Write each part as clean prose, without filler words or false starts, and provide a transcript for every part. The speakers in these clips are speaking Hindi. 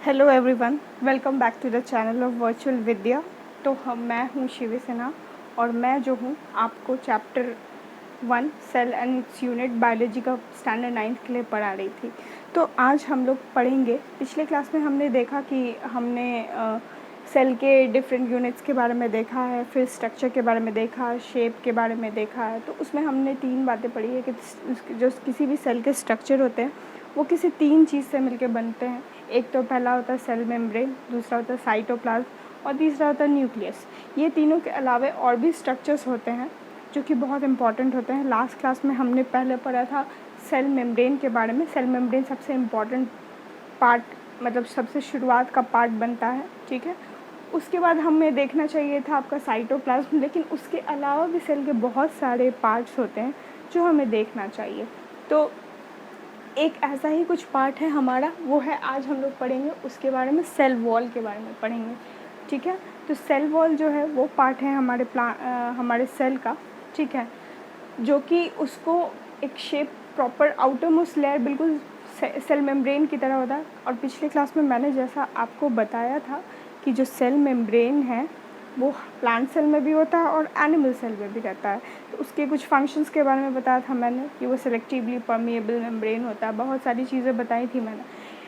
Hello everyone, welcome back to the channel of virtual Vidya. मैं हूँ शिवी सिन्हा और मैं जो हूँ आपको chapter 1 cell and its unit biology का स्टैंडर्ड 9th के लिए पढ़ा रही थी। तो आज हम लोग पढ़ेंगे। पिछले क्लास में हमने देखा कि हमने सेल के डिफरेंट यूनिट्स के बारे में देखा है, फिर स्ट्रक्चर के बारे में देखा, शेप के बारे में देखा है। तो उसमें हमने 3 बातें पढ़ी है कि जो किसी भी सेल के स्ट्रक्चर होते हैं वो किसी 3 चीज़ से मिलकर बनते हैं। एक तो पहला होता है सेल मेम्ब्रेन, दूसरा होता है साइटोप्लाज्म और तीसरा होता है न्यूक्लियस। ये तीनों के अलावा और भी स्ट्रक्चर्स होते हैं जो कि बहुत इंपॉर्टेंट होते हैं। लास्ट क्लास में हमने पहले पढ़ा था सेल मेम्ब्रेन के बारे में। सेल मेम्ब्रेन सबसे इम्पॉर्टेंट पार्ट, मतलब सबसे शुरुआत का पार्ट बनता है, ठीक है। उसके बाद हमें देखना चाहिए था आपका साइटोप्लाज्म, लेकिन उसके अलावा भी सेल के बहुत सारे पार्ट्स होते हैं जो हमें देखना चाहिए। तो एक ऐसा ही कुछ पार्ट है हमारा, वो है आज हम लोग पढ़ेंगे उसके बारे में, सेल वॉल के बारे में पढ़ेंगे, ठीक है। तो सेल वॉल जो है वो पार्ट है हमारे सेल का, ठीक है, जो कि उसको एक shape proper outer most layer बिल्कुल सेल मेम्ब्रेन की तरह होता है। और पिछले क्लास में मैंने जैसा आपको बताया था कि जो सेल मेम्ब्रेन है वो प्लांट सेल में भी होता है और एनिमल सेल में भी रहता है। तो उसके कुछ फंक्शंस के बारे में बताया था मैंने कि वो सेलेक्टिवली परमिएबल मेम्ब्रेन होता है, बहुत सारी चीज़ें बताई थी मैंने।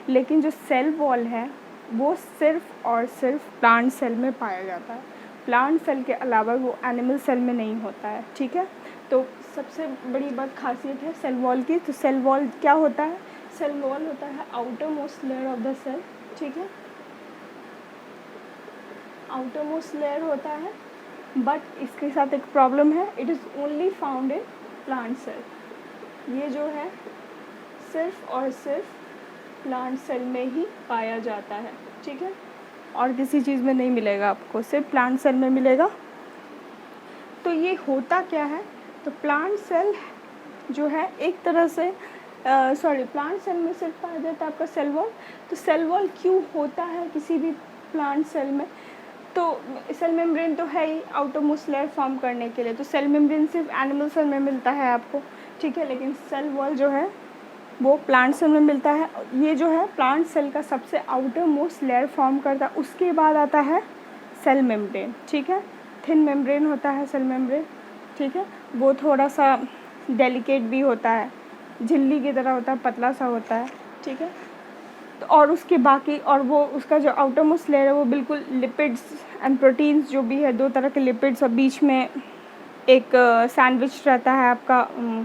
लेकिन जो सेल वॉल है वो सिर्फ और सिर्फ प्लांट सेल में पाया जाता है। प्लांट सेल के अलावा वो एनिमल सेल में नहीं होता है, ठीक है। तो सबसे बड़ी बात खासियत है सेल वॉल की। तो सेल वॉल क्या होता है? सेल वॉल होता है outermost layer of the cell, ठीक है, आउटर मोस्ट लेयर होता है। बट इसके साथ एक प्रॉब्लम है, it is only found in plant cell. ये जो है सिर्फ और सिर्फ प्लांट सेल में ही पाया जाता है, ठीक है, और किसी चीज़ में नहीं मिलेगा आपको, सिर्फ प्लांट सेल में मिलेगा। तो ये होता क्या है? तो प्लांट सेल जो है एक तरह से प्लांट सेल में सिर्फ पाया जाता है आपका सेल वॉल। तो सेल वॉल क्यों होता है किसी भी प्लांट सेल में? तो सेल मेम्ब्रेन तो है ही आउटर मोस्ट लेयर फॉर्म करने के लिए, तो सेल मेम्ब्रेन सिर्फ एनिमल सेल में मिलता है आपको, ठीक है, लेकिन सेल वॉल जो है वो प्लांट सेल में मिलता है। ये जो है प्लांट सेल का सबसे आउटर मोस्ट लेयर फॉर्म करता है। उसके बाद आता है सेल मेम्ब्रेन, ठीक है, थिन मेम्ब्रेन होता है सेल मेम्ब्रेन, ठीक है, वो थोड़ा सा डेलिकेट भी होता है, झिल्ली की तरह होता है, पतला सा होता है, ठीक है। तो और उसके बाकी और वो उसका जो आउटर मोस्ट लेयर है वो बिल्कुल लिपिड्स एंड प्रोटीन्स जो भी है, 2 तरह के लिपिड्स, और बीच में एक सैंडविच रहता है आपका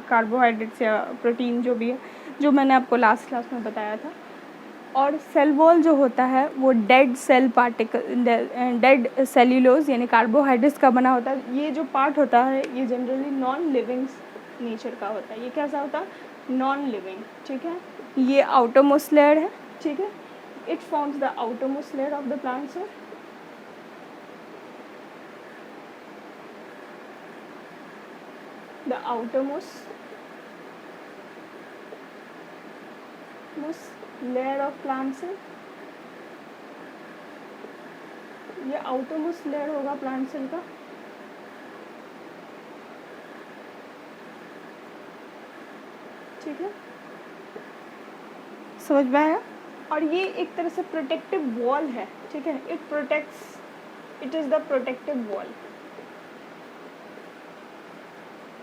कार्बोहाइड्रेट्स या प्रोटीन जो भी है, जो मैंने आपको लास्ट क्लास में बताया था। और सेल वॉल जो होता है वो dead cell particle, dead cellulose यानी कार्बोहाइड्रेट्स का बना होता है। ये जो पार्ट होता है ये जनरली नॉन लिविंग नेचर का होता है। ये कैसा होता है? नॉन लिविंग, ठीक है। ये आउटर मोस्ट लेयर है, ठीक है, it forms the outermost layer of the plant cell. The outermost layer of plant cell, ये outermost layer होगा प्लांट सेल का, ठीक है, समझ में आया? और ये एक तरह से प्रोटेक्टिव वॉल है, ठीक है, it protects, it is the protective wall.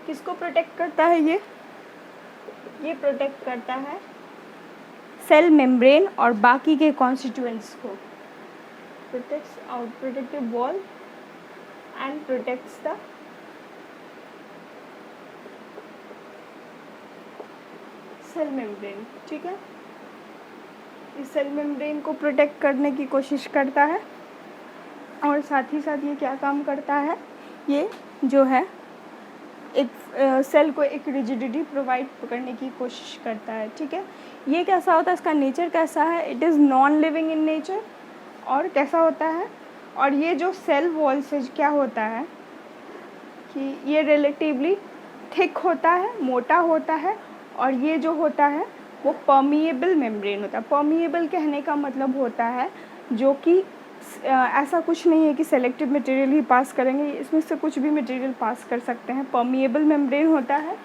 किसको प्रोटेक्ट करता है ये प्रोटेक्ट करता है सेल मेम्ब्रेन और बाकी के कॉन्स्टिट्यूएंट्स को। Protects out protective wall and protects the cell membrane, ठीक है। इस सेल मेम्ब्रेन को प्रोटेक्ट करने की कोशिश करता है और साथ ही साथ ये क्या काम करता है, ये जो है एक सेल को एक रिजिडिटी प्रोवाइड करने की कोशिश करता है, ठीक है। ये कैसा होता है, इसका नेचर कैसा है? It is non living in nature. और कैसा होता है? और ये जो सेल वॉल से क्या होता है कि ये रिलेटिवली थिक होता है, मोटा होता है, और ये जो होता है वो परमिएबल मेम्ब्रेन होता है। परमिएबल कहने का मतलब होता है जो कि ऐसा कुछ नहीं है कि सेलेक्टिव मटेरियल ही पास करेंगे, इसमें से कुछ भी मटेरियल पास कर सकते हैं। परमिएबल मेम्ब्रेन होता है,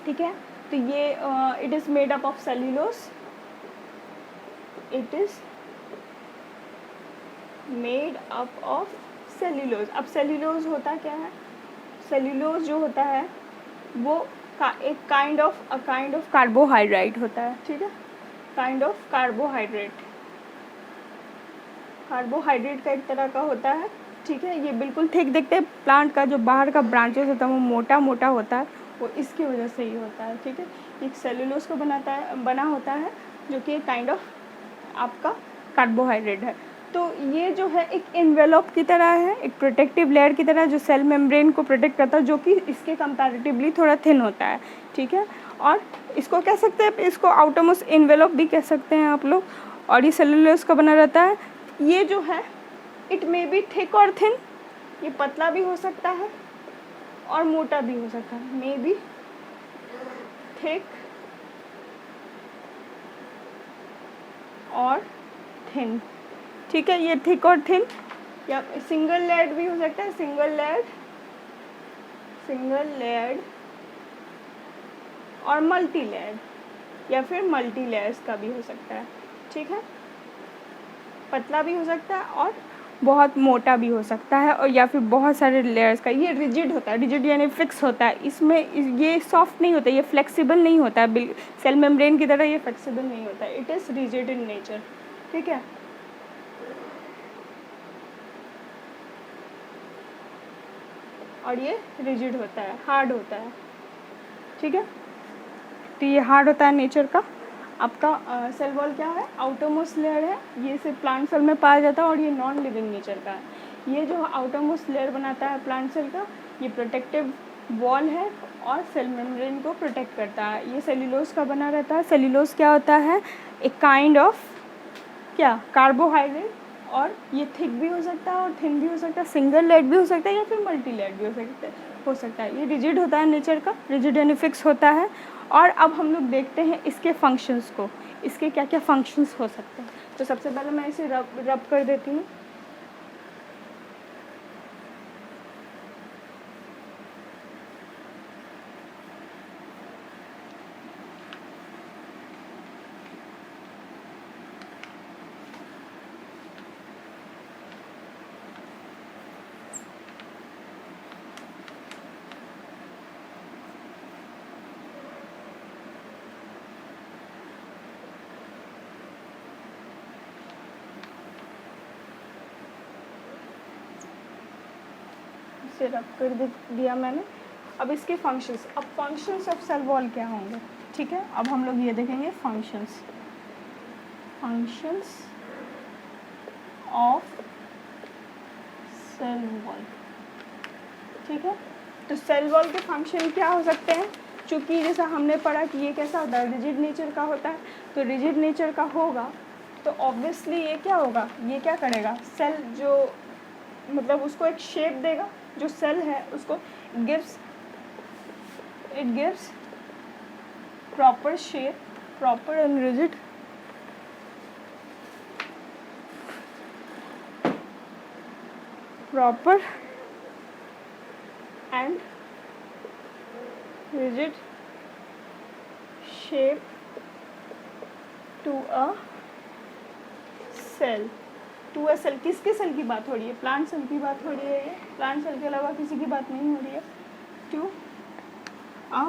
ठीक है। तो ये it is made up of cellulose, it is made up of cellulose. अब सेल्यूलोज होता क्या है, सेल्यूलोज जो होता है वो एक काइंड ऑफ कार्बोहाइड्रेट होता है, ठीक है, काइंड ऑफ कार्बोहाइड्रेट का एक तरह का होता है, ठीक है। ये बिल्कुल थिक दिखते हैं, प्लांट का जो बाहर का ब्रांचेस होता है वो मोटा मोटा होता है, वो इसकी वजह से ही होता है, ठीक है। एक सेल्यूलोज को बना होता है जो कि काइंड ऑफ आपका कार्बोहाइड्रेट है। तो ये जो है एक एनवेलप की तरह है, एक प्रोटेक्टिव लेयर की तरह जो सेल मेम्ब्रेन को प्रोटेक्ट करता है, जो कि इसके कंपैरेटिवली थोड़ा थिन होता है, ठीक है। और इसको कह सकते हैं, इसको आउटरमोस्ट एनवेलप भी कह सकते हैं आप लोग। और ये सेल्यूलोज का बना रहता है। ये जो है इट मे बी थिक और थिन, ये पतला भी हो सकता है और मोटा भी हो सकता है, मे बी थिक और थिन, ठीक है। ये थिक और थिन या सिंगल लेयर्ड भी हो सकता है, सिंगल लेयर्ड और मल्टी लेयर्ड, या फिर मल्टी लेयर्स का भी हो सकता है, ठीक है। पतला भी हो सकता है और बहुत मोटा भी हो सकता है, और या फिर बहुत सारे लेयर्स का। ये रिजिड होता है, रिजिड यानी फिक्स होता है, इसमें ये सॉफ्ट नहीं होता, ये फ्लेक्सिबल नहीं होता है, सेल मेम्ब्रेन की तरह ये फ्लेक्सिबल नहीं होता है, it is rigid in nature, ठीक है। और ये रिजिड होता है, हार्ड होता है, ठीक है। तो ये हार्ड होता है नेचर का। आपका सेल वॉल क्या है, आउटरमोस्ट लेयर है, ये सिर्फ प्लांट सेल में पाया जाता है और ये नॉन लिविंग नेचर का है। ये जो आउटरमोस्ट लेयर बनाता है प्लांट सेल का, ये प्रोटेक्टिव वॉल है और सेल मेम्ब्रेन को प्रोटेक्ट करता है। ये सेल्यूलोज का बना रहता है। सेल्यूलोज क्या होता है, एक काइंड ऑफ क्या कार्बोहाइड्रेट, और ये थिक भी हो सकता है और थिन भी हो सकता है, सिंगल लेयर्ड भी हो सकता है या फिर मल्टी लेयर्ड भी हो सकता है। ये रिजिड होता है नेचर का, रिजिड यानी फिक्स होता है। और अब हम लोग देखते हैं इसके फंक्शंस को, इसके क्या क्या फंक्शंस हो सकते हैं। तो सबसे पहले मैं इसे रब कर देती हूँ। इसे रब कर दिया मैंने। अब इसके फंक्शंस, अब फंक्शंस ऑफ सेल वॉल क्या होंगे, ठीक है। अब हम लोग ये देखेंगे फंक्शंस ऑफ सेल वॉल, ठीक है। तो सेल वॉल के फंक्शन क्या हो सकते हैं, चूँकि जैसा हमने पढ़ा कि ये कैसा होता है, रिजिड नेचर का होता है। तो रिजिड नेचर का होगा तो ऑब्वियसली ये क्या होगा, ये क्या करेगा, सेल जो मतलब उसको एक शेप देगा, जो सेल है उसको it gives proper shape, proper and rigid shape to a cell. किसके सेल की बात हो रही है, प्लांट सेल की बात हो रही है। ये प्लांट सेल के अलावा किसी की बात नहीं हो रही है। टू अ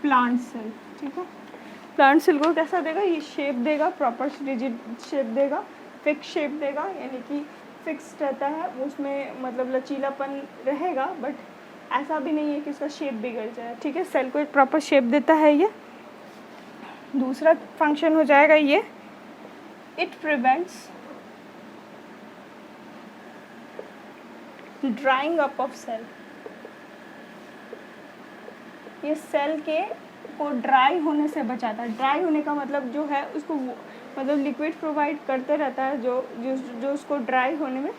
प्लांट सेल, ठीक है। प्लांट सेल को कैसा देगा, ये शेप देगा, प्रॉपर रिजिड शेप देगा, फिक्स शेप देगा, यानी कि फिक्स रहता है उसमें, मतलब लचीलापन रहेगा, बट ऐसा भी नहीं है कि उसका शेप बिगड़ जाए, ठीक है। सेल को एक प्रॉपर शेप देता है ये। दूसरा फंक्शन हो जाएगा ये, it prevents drying up of cell. ये सेल के को ड्राई होने से बचाता है। ड्राई होने का मतलब जो है उसको मतलब लिक्विड प्रोवाइड करते रहता है, जो उसको ड्राई होने में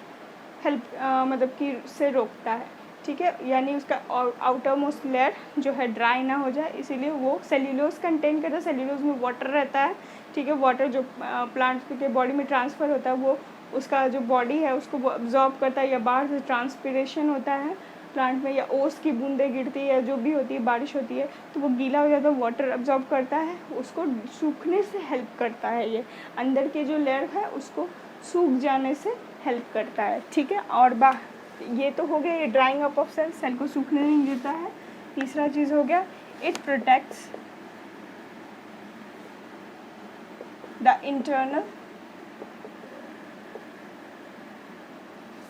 हेल्प मतलब कि से रोकता है, ठीक है। यानी उसका आउटर मोस्ट लेयर जो है ड्राई ना हो जाए, इसीलिए वो सेल्यूलोज कंटेन करता है। सेल्यूलोज में वाटर रहता है, ठीक है। वाटर जो प्लांट के बॉडी में ट्रांसफ़र होता है वो उसका जो बॉडी है उसको अब्जॉर्ब करता है, या बाहर से ट्रांसपिरेशन होता है प्लांट में, या ओस की बूंदें गिरती है, जो भी होती है, बारिश होती है, तो वो गीला हो जाता है, वाटर अब्जॉर्ब करता है, उसको सूखने से हेल्प करता है। ये अंदर के जो लेयर है उसको सूख जाने से हेल्प करता है, ठीक है। और ये तो हो गया, ये drying up of cell, cell को सूखने नहीं देता है। तीसरा चीज़ हो गया, it protects the internal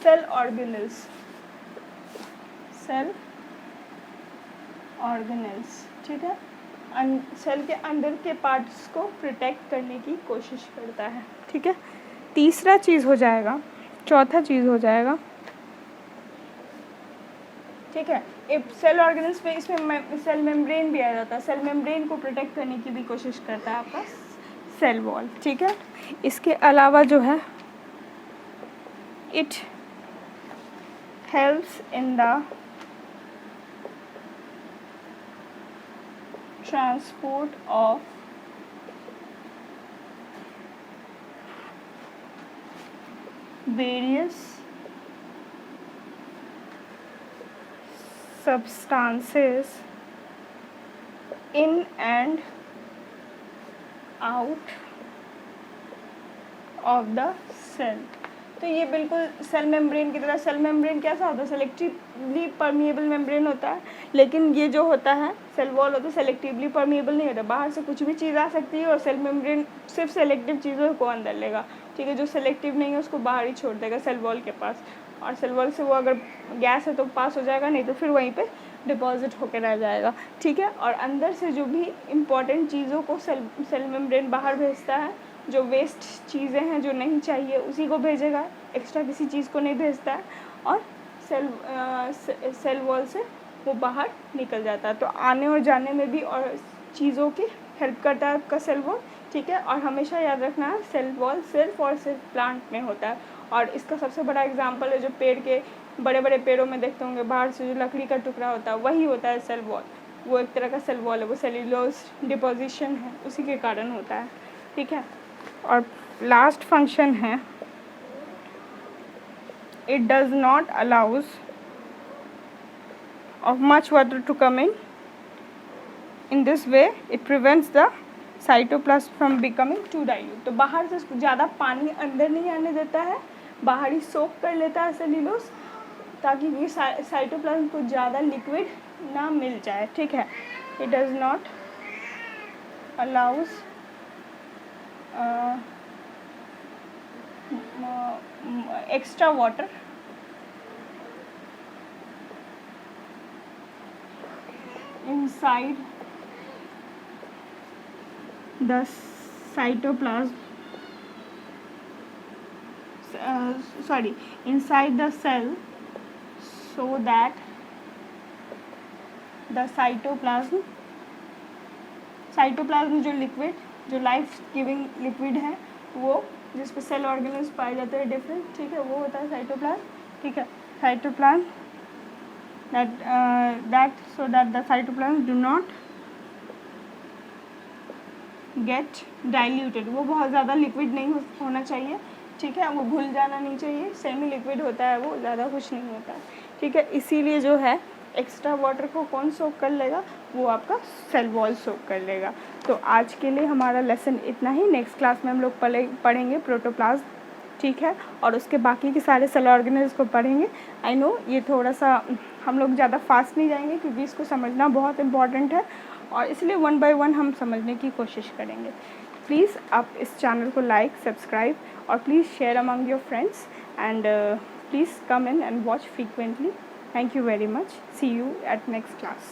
cell organelles, cell organelles, ठीक है। सेल के अंदर के पार्ट्स को प्रोटेक्ट करने की कोशिश करता है, ठीक है। तीसरा चीज़ हो जाएगा, चौथा चीज़ हो जाएगा, ठीक है। सेल ऑर्गेनल्स में इसमें सेल मेम्ब्रेन भी आ जाता है। सेल मेम्ब्रेन को प्रोटेक्ट करने की भी कोशिश करता है आपका सेल वॉल, ठीक है। इसके अलावा जो है, it helps in the transport of various substances in and out of the cell। तो ये बिल्कुल सेल मेम्ब्रेन की तरह। सेल मेम्ब्रेन कैसा होता है? सेलेक्टिवली परमिएबल मेम्ब्रेन होता है, लेकिन ये जो होता है सेल वॉल होता है सेलेक्टिवली परमिएबल नहीं होता। बाहर से कुछ भी चीज़ आ सकती है और सेल मेम्ब्रेन सिर्फ सेलेक्टिव चीज़ों को अंदर लेगा, ठीक है। जो सेलेक्टिव नहीं है उसको बाहर ही छोड़ देगा सेल वॉल के पास, और सेल वॉल से वो अगर गैस है तो पास हो जाएगा, नहीं तो फिर वहीं पे डिपॉजिट होकर रह जाएगा, ठीक है। और अंदर से जो भी इम्पॉर्टेंट चीज़ों को सेल मेम्ब्रेन बाहर भेजता है। जो वेस्ट चीज़ें हैं जो नहीं चाहिए उसी को भेजेगा, एक्स्ट्रा किसी चीज़ को नहीं भेजता है, और सेल वॉल से वो बाहर निकल जाता है। तो आने और जाने में भी और चीज़ों की हेल्प करता है आपका सेल वॉल, ठीक है। और हमेशा याद रखना है सेल वॉल सिर्फ और सिर्फ प्लांट में होता है। और इसका सबसे बड़ा एग्जांपल है जो पेड़ के बड़े बड़े पेड़ों में देखते होंगे, बाहर से जो लकड़ी का टुकड़ा होता है वही होता है सेल वॉल। वो एक तरह का सेल वॉल है, वो सेल्यूलोज डिपोजिशन है, उसी के कारण होता है, ठीक है। और लास्ट फंक्शन है, it does not allows of much water to come in this way it prevents the cytoplasm from becoming too dilute. तो बाहर से ज़्यादा पानी अंदर नहीं आने देता है, बाहर ही सोक कर लेता है सेल्यूलोज, ताकि ये साइटोप्लाज्म को ज़्यादा लिक्विड ना मिल जाए, ठीक है। It does not allows extra water inside the cytoplasm, inside the cell, so that the cytoplasm जो लिक्विड, जो लाइफ गिविंग लिक्विड है, वो जिस पे सेल ऑर्गेनल्स पाए जाते हैं डिफरेंट, ठीक है, वो होता है साइटोप्लाज्म, ठीक है। Cytoplasm that so that the cytoplasm do not get diluted। वो बहुत ज़्यादा लिक्विड नहीं होना चाहिए, ठीक है, वो घुल जाना नहीं चाहिए, सेमी लिक्विड होता है वो, ज़्यादा कुछ नहीं होता है, ठीक है। इसीलिए जो है एक्स्ट्रा वाटर को कौन सोक कर लेगा? वो आपका सेल वॉल सोक कर लेगा। तो आज के लिए हमारा लेसन इतना ही। नेक्स्ट क्लास में हम लोग पढ़ेंगे प्रोटोप्लाज्म, ठीक है, और उसके बाकी के सारे सेल ऑर्गेनल्स को पढ़ेंगे। आई नो ये थोड़ा सा हम लोग ज़्यादा फास्ट नहीं जाएंगे क्योंकि इसको समझना बहुत इम्पॉर्टेंट है, और इसलिए 1 by 1 हम समझने की कोशिश करेंगे। प्लीज़ आप इस चैनल को लाइक, सब्सक्राइब और please share among your friends, and please come in and watch frequently. Thank you very much. See you at next class.